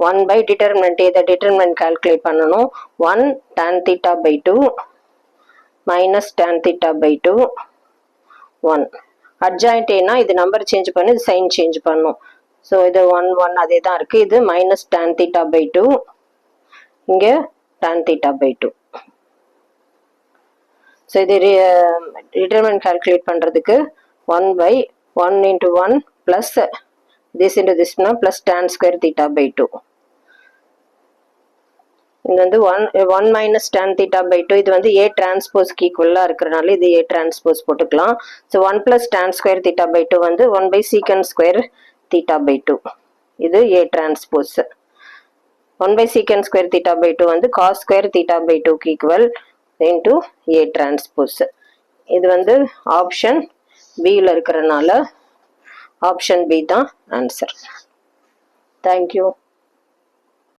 1 by determinant, இதை determinant calculate பண்ணணும். 1 tan theta by 2 minus tan theta by 2 1. adjoint ஏன்னா இது நம்பர் சேஞ்ச் பண்ணி இது சைன் சேஞ்ச் பண்ணும். ஸோ இது 1 1 அதே தான் இருக்கு. இது மைனஸ் tan theta by 2, இங்க tan theta by 2. ஸோ இது டிட்டர்மினன்ட் கால்குலேட் பண்றதுக்கு 1 by 1 into 1 plus this into this plus tan square theta by 2. இது வந்து 1 minus tan theta by 2, இது வந்து A டிரான்ஸ்போஸ்க்கு ஈக்குவலா இருக்கிறனால இது A டிரான்ஸ்போஸ் போட்டுக்கலாம். So 1 plus tan square theta by 2 வந்து 1 by secant square theta by 2. இது A transpose. 1 by secant square theta by 2 வந்து cos square theta by 2 க்கு ஈக்குவல் into A டிரான்ஸ்போஸ். இது வந்து ஆப்ஷன் Bல இருக்கிறனால ஆப்ஷன் B தான் answer. Thank you.